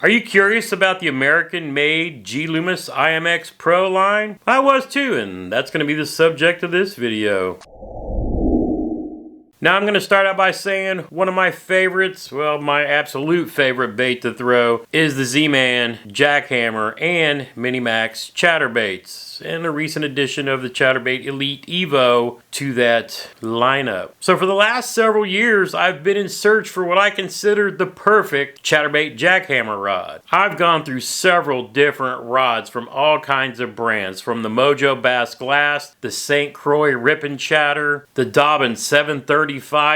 Are you curious about the American-made Loomis IMX-PRO line? I was too, and that's going to be the subject of this video. Now I'm going to start out by saying one of my favorites, well, my absolute favorite bait to throw is the Z-Man Jackhammer and Minimax chatterbaits, and a recent addition of the Chatterbait Elite Evo to that lineup. So for the last several years, I've been in search for what I consider the perfect chatterbait jackhammer rod. I've gone through several different rods from all kinds of brands, from the Mojo Bass Glass, the St. Croix Rip and Chatter, the Dobbin 735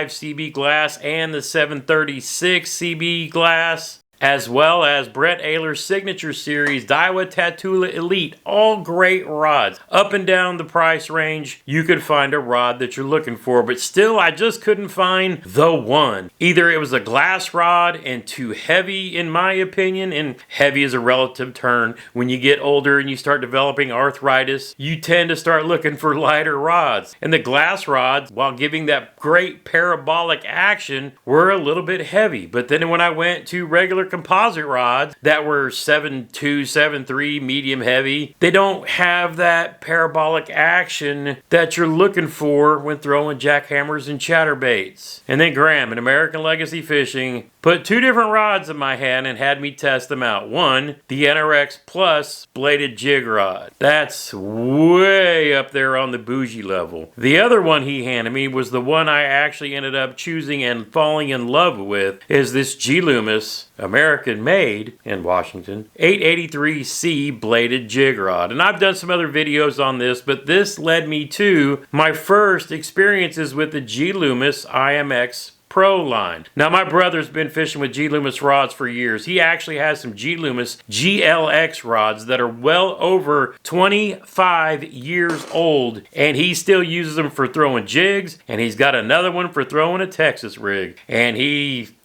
CB Glass, and the 736 CB Glass, as well as Brett Ayler's Signature Series Daiwa Tatula Elite. All great rods. Up and down the price range, you could find a rod that you're looking for, but still I just couldn't find the one. Either it was a glass rod and too heavy in my opinion, and heavy is a relative term. When you get older and you start developing arthritis, you tend to start looking for lighter rods. And the glass rods, while giving that great parabolic action, were a little bit heavy. But then when I went to regular composite rods that were 7.2, 7.3 medium heavy, they don't have that parabolic action that you're looking for when throwing jackhammers and chatterbaits. And then Graham and American Legacy Fishing put two different rods in my hand and had me test them out. One, the NRX Plus bladed jig rod. That's way up there on the bougie level. The other one he handed me was the one I actually ended up choosing and falling in love with, is this Loomis American made in Washington 883C bladed jig rod. And I've done some other videos on this, but this led me to my first experiences with the Loomis IMX-PRO line. Now my brother's been fishing with Loomis rods for years. He actually has some Loomis GLX rods that are well over 25 years old, and he still uses them for throwing jigs, and he's got another one for throwing a Texas rig. And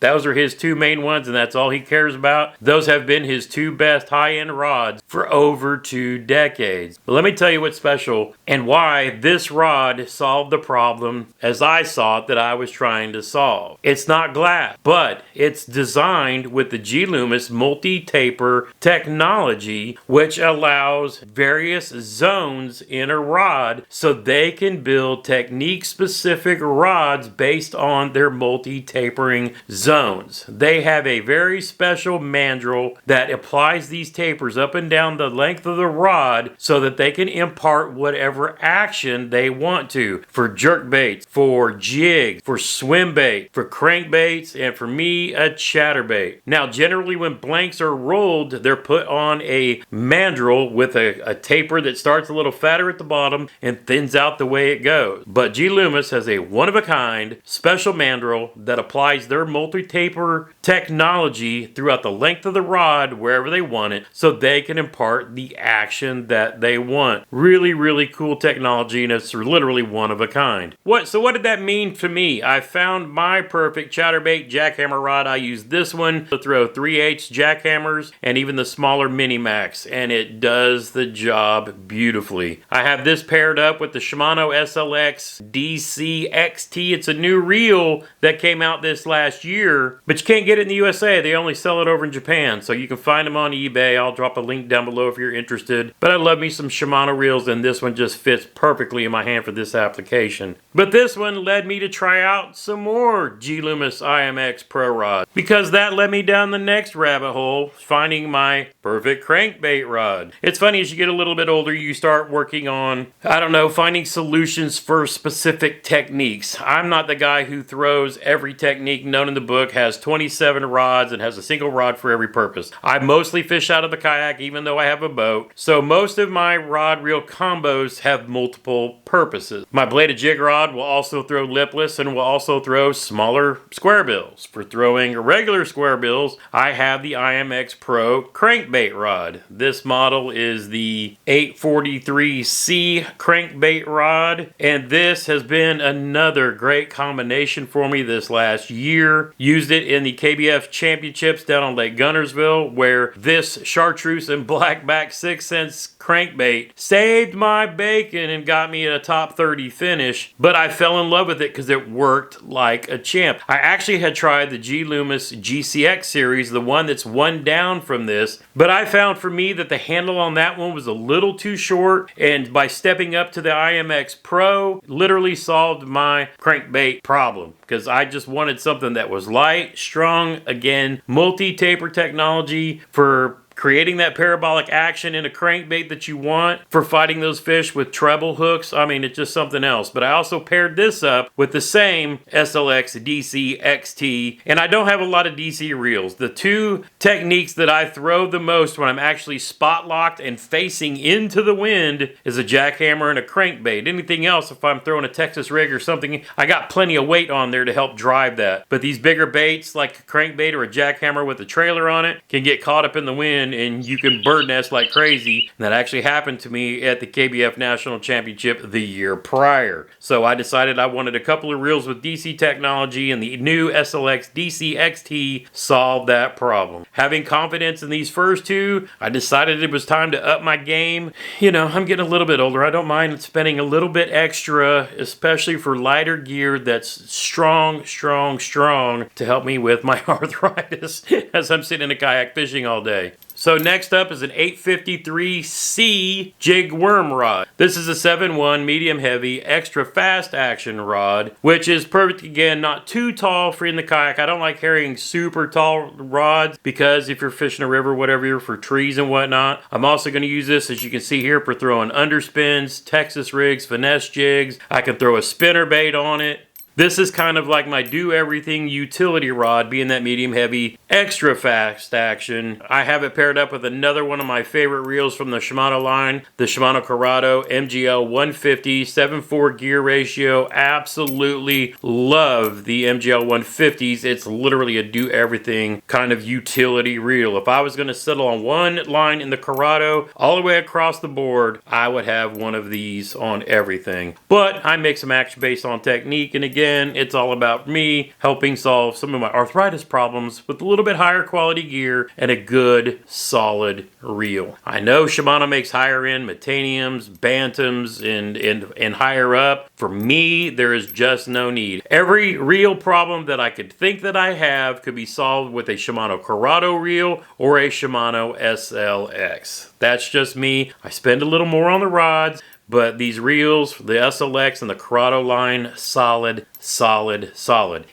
those are his two main ones, and that's all he cares about. Those have been his two best high-end rods for over 2 decades. But let me tell you what's special and why this rod solved the problem as I saw it that I was trying to solve. It's not glass, but it's designed with the Loomis multi-taper technology, which allows various zones in a rod so they can build technique-specific rods based on their multi-tapering zones. They have a very special mandrel that applies these tapers up and down the length of the rod so that they can impart whatever action they want to, for jerk baits, for jigs, for swim bait, for crankbaits, and for me, a chatterbait. Now generally when blanks are rolled, they're put on a mandrel with a taper that starts a little fatter at the bottom and thins out the way it goes. But Loomis has a one-of-a-kind special mandrel that applies their multi-taper technology throughout the length of the rod wherever they want it so they can impart the action that they want. Really, really cool technology, and it's literally one of a kind. So what did that mean to me? I found my perfect chatterbait jackhammer rod. I use this one to throw 3/8 jackhammers and even the smaller Minimax, and it does the job beautifully. I have this paired up with the Shimano SLX DC XT. It's a new reel that came out this last year, but you can't get it in the USA. They only sell it over in Japan, so you can find them on eBay. I'll drop a link down below if you're interested. But I love me some Shimano reels, and this one just fits perfectly in my hand for this application. But this one led me to try out some more Loomis IMX-PRO rods, because that led me down the next rabbit hole, finding my perfect crankbait rod. It's funny, as you get a little bit older, you start working on, I don't know, finding solutions for specific techniques. I'm not the guy who throws every technique known in the book, has 27 rods, and has a single rod for every purpose. I mostly fish out of the kayak, even though I have a boat. So most of my rod reel combos have multiple purposes. My bladed jig rod will also throw lipless and will also throw smaller square bills. For throwing regular square bills, I have the IMX-PRO crankbait rod. This model is the 843C crankbait rod, and this has been another great combination for me this last year. Used it in the KBF championships down on Lake Gunnersville, where this chartreuse and blackback 6 cents crankbait saved my bacon and got me a top 30 finish, but I fell in love with it because it worked like a champ. I actually had tried the G Loomis GCX series, the one that's one down from this, but I found for me that the handle on that one was a little too short, and by stepping up to the IMX Pro, literally solved my crankbait problem because I just wanted something that was light, strong, again, multi-taper technology for creating that parabolic action in a crankbait that you want for fighting those fish with treble hooks. I mean, it's just something else. But I also paired this up with the same SLX DC XT, and I don't have a lot of DC reels. The two techniques that I throw the most when I'm actually spot locked and facing into the wind is a jackhammer and a crankbait. Anything else, if I'm throwing a Texas rig or something, I got plenty of weight on there to help drive that. But these bigger baits like a crankbait or a jackhammer with a trailer on it can get caught up in the wind and you can bird nest like crazy. And that actually happened to me at the KBF National Championship the year prior. So I decided I wanted a couple of reels with DC technology, and the new SLX DC XT solved that problem. Having confidence in these first two, I decided it was time to up my game. You know, I'm getting a little bit older. I don't mind spending a little bit extra, especially for lighter gear that's strong to help me with my arthritis as I'm sitting in a kayak fishing all day. So next up is an 853C jig worm rod. This is a 7-1 medium heavy extra fast action rod, which is perfect, again, not too tall for in the kayak. I don't like carrying super tall rods because if you're fishing a river, whatever, you're for trees and whatnot. I'm also going to use this, as you can see here, for throwing underspins, Texas rigs, finesse jigs. I can throw a spinner bait on it. This is kind of like my do-everything utility rod, being that medium heavy, extra fast action. I have it paired up with another one of my favorite reels from the Shimano line, the Shimano Corrado MGL 150, 7/4 gear ratio. Absolutely love the MGL 150s. It's literally a do-everything kind of utility reel. If I was going to settle on one line in the Corrado all the way across the board, I would have one of these on everything. But I mix and match based on technique, and again, it's all about me helping solve some of my arthritis problems with a little bit higher quality gear and a good, solid reel. I know Shimano makes higher end Metaniums, Bantams, and higher up. For me, there is just no need. Every reel problem that I could think that I have could be solved with a Shimano Corrado reel or a Shimano SLX. That's just me. I spend a little more on the rods, but these reels, the SLX and the Corrado line, solid.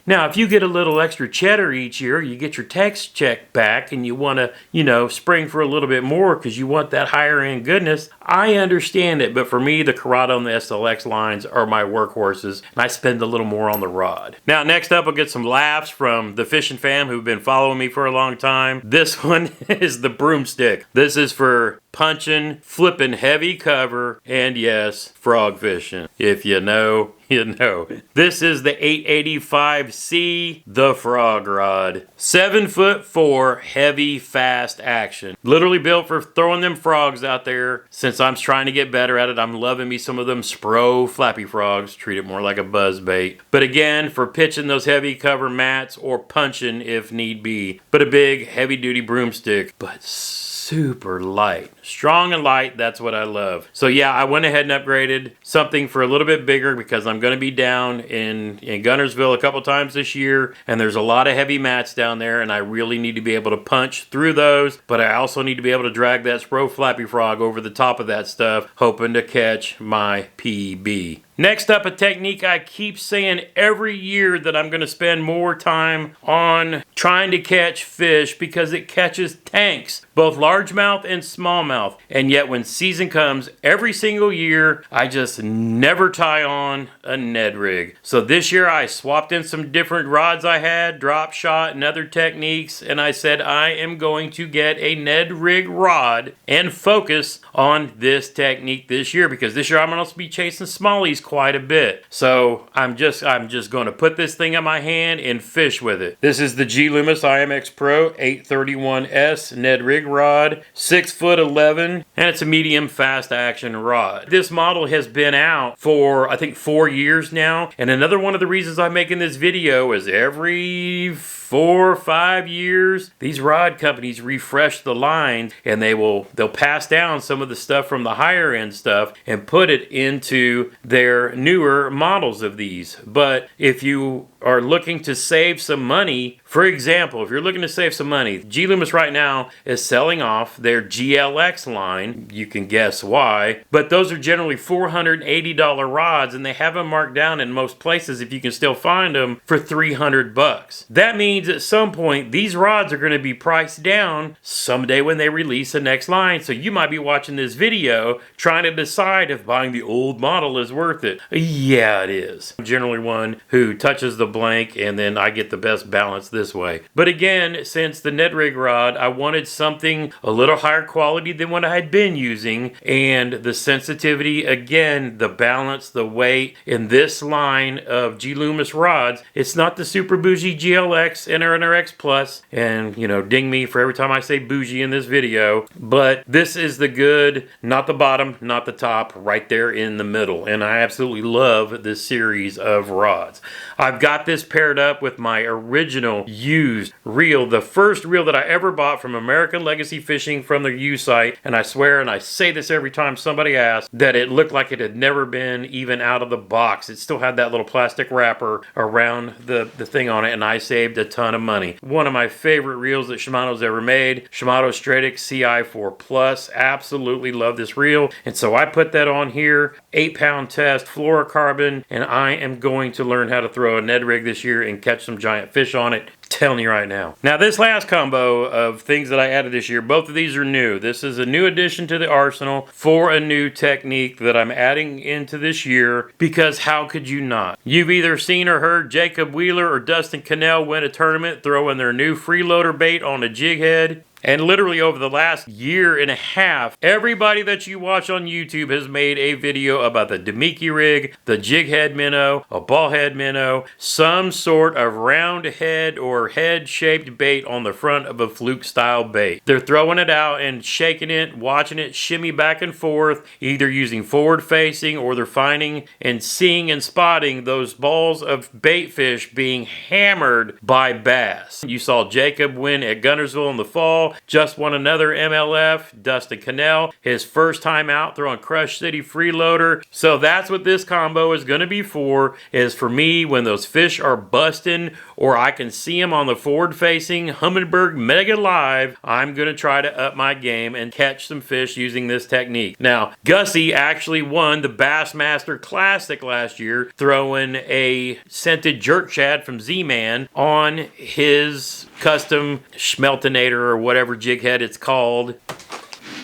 Now, if you get a little extra cheddar each year, you get your tax check back and you want to, you know, spring for a little bit more because you want that higher end goodness, I understand it. But for me, the Corrado and the SLX lines are my workhorses, and I spend a little more on the rod. Now, next up, I'll get some laughs from the fishing fam who've been following me for a long time. This one is the broomstick. This is for punching, flipping heavy cover, and yes, frog fishing. If you know, you know. This is the 885C, the frog rod. 7'4", heavy, fast action. Literally built for throwing them frogs out there. Since I'm trying to get better at it, I'm loving me some of them Spro flappy frogs. Treat it more like a buzz bait. But again, for pitching those heavy cover mats or punching if need be. But a big, heavy duty broomstick, but super light. Strong and light, that's what I love. So yeah, I went ahead and upgraded something for a little bit bigger because I'm going to be down in Gunnersville a couple times this year, and there's a lot of heavy mats down there, and I really need to be able to punch through those, but I also need to be able to drag that Spro Flappy Frog over the top of that stuff, hoping to catch my PB. Next up, a technique I keep saying every year that I'm going to spend more time on trying to catch fish because it catches tanks, both largemouth and smallmouth. And yet when season comes, every single year, I just never tie on a Ned rig. So this year I swapped in some different rods I had, drop shot and other techniques, and I said I am going to get a Ned rig rod and focus on this technique this year because this year I'm going to be chasing smallies quite a bit. So I'm just going to put this thing in my hand and fish with it. This is the G Loomis IMX-PRO 831S Ned rig rod, 6'11", and it's a medium fast action rod. This model has been out for I think 4 years now, and another one of the reasons I'm making this video is every 4 or 5 years, these rod companies refresh the lines, and they'll pass down some of the stuff from the higher end stuff and put it into their newer models of these. But if you are looking to save some money, for example, if you're looking to save some money, G Loomis right now is selling off their GLX line. You can guess why, but those are generally $480 rods, and they have them marked down in most places, if you can still find them, for $300. That means at some point these rods are going to be priced down someday when they release the next line. So you might be watching this video trying to decide if buying the old model is worth it. Yeah, it is. I'm generally one who touches the blank, and then I get the best balance this way. But again, since the Ned Rig rod, I wanted something a little higher quality than what I had been using, and the sensitivity, again, the balance, the weight in this line of G Loomis rods. It's not the super bougie GLX and NRX Plus, and you know, ding me for every time I say bougie in this video, but this is the good, not the bottom, not the top, right there in the middle, and I absolutely love this series of rods. I've got this paired up with my original used reel, the first reel that I ever bought from American Legacy Fishing from their used site, and I swear, and I say this every time somebody asks, that it looked like it had never been even out of the box. It still had that little plastic wrapper around the thing on it, and I saved a ton of money. One of my favorite reels that Shimano's ever made, Shimano Stratic CI4 Plus. Absolutely love this reel, and so I put that on here, 8-pound test, fluorocarbon, and I am going to learn how to throw a Ned rig this year and catch some giant fish on it. Telling you right now. Now, this last combo of things that I added this year, both of these are new. This is a new addition to the arsenal for a new technique that I'm adding into this year, because how could you not? You've either seen or heard Jacob Wheeler or Dustin Cannell win a tournament throwing their new freeloader bait on a jig head. And literally over the last year and a half, everybody that you watch on YouTube has made a video about the Demiki rig, the jig head minnow, a ball head minnow, some sort of round head or head shaped bait on the front of a fluke style bait. They're throwing it out and shaking it, watching it shimmy back and forth, either using forward facing, or they're finding and seeing and spotting those balls of bait fish being hammered by bass. You saw Jacob win at Guntersville in the fall. Just won another MLF, Dustin Cannell, his first time out throwing Crush City freeloader. So that's what this combo is going to be for, is for me when those fish are busting, or I can see them on the forward facing Humminbird Mega Live, I'm going to try to up my game and catch some fish using this technique. Now, Gussie actually won the Bassmaster Classic last year throwing a scented jerk shad from Z-Man on his custom Schmeltinator, or whatever jig head it's called.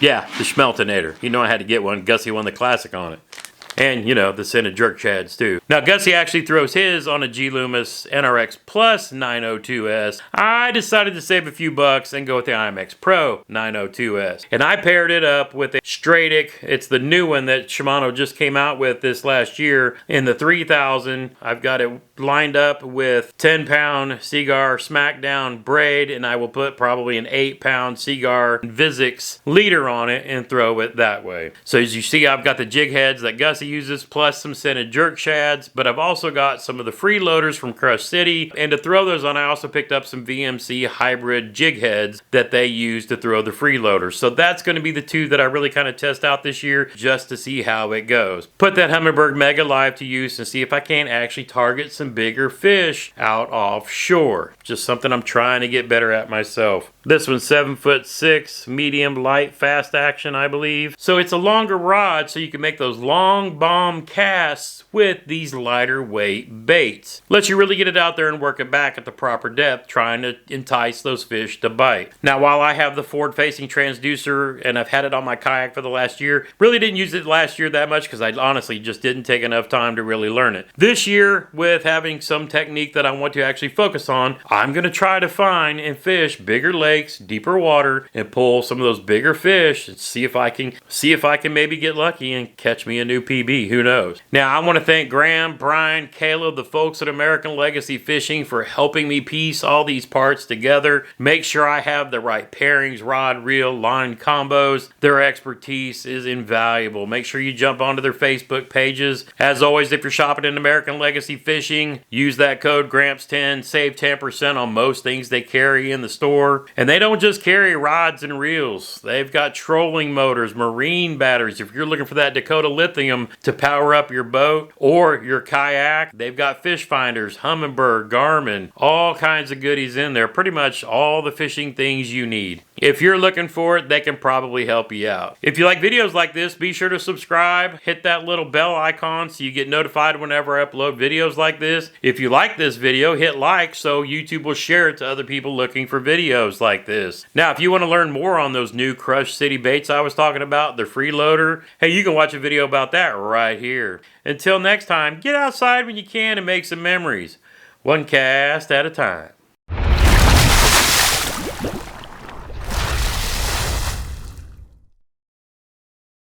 Yeah, the Schmeltinator. You know I had to get one. Gussie won the Classic on it. And, you know, the scented jerk shads too. Now, Gussie actually throws his on a G Loomis NRX Plus 902S. I decided to save a few bucks and go with the IMX-PRO 902S. And I paired it up with a Stratic. It's the new one that Shimano just came out with this last year in the 3000. I've got it lined up with 10-pound Seagar Smackdown braid, and I will put probably an 8-pound Seagar Vizix leader on it and throw it that way. So as you see, I've got the jig heads that Gussie uses, plus some scented jerk shads, but I've also got some of the freeloaders from Crush City, and to throw those on, I also picked up some VMC hybrid jig heads that they use to throw the freeloaders. So that's going to be the two that I really kind of test out this year, just to see how it goes. Put that Humminbird Mega Live to use and see if I can actually target some bigger fish out offshore. Just something I'm trying to get better at myself. This one's 7'6", medium, light, fast action, I believe. So it's a longer rod, so you can make those long bomb casts with these lighter weight baits. Lets you really get it out there and work it back at the proper depth, trying to entice those fish to bite. Now, while I have the forward-facing transducer and I've had it on my kayak for the last year, really didn't use it last year that much because I honestly just didn't take enough time to really learn it. This year, with having some technique that I want to actually focus on, I'm going to try to find and fish bigger lakes, deeper water, and pull some of those bigger fish and see if I can maybe get lucky and catch me a new PB. Who knows? Now, I want to thank Graham, Brian, Caleb, the folks at American Legacy Fishing for helping me piece all these parts together. Make sure I have the right pairings, rod, reel, line combos. Their expertise is invaluable. Make sure you jump onto their Facebook pages. As always, if you're shopping in American Legacy Fishing, Fishing. Use that code GRAMPS10, save 10% on most things they carry in the store. And they don't just carry rods and reels. They've got trolling motors, marine batteries. If you're looking for that Dakota lithium to power up your boat or your kayak, they've got fish finders, Humminbird, Garmin, all kinds of goodies in there. Pretty much all the fishing things you need. If you're looking for it, they can probably help you out. If you like videos like this, be sure to subscribe. Hit that little bell icon so you get notified whenever I upload videos like this. If you like this video, hit like so YouTube will share it to other people looking for videos like this. Now, if you want to learn more on those new Crush City baits I was talking about, the freeloader, hey, you can watch a video about that right here. Until next time, get outside when you can and make some memories. One cast at a time.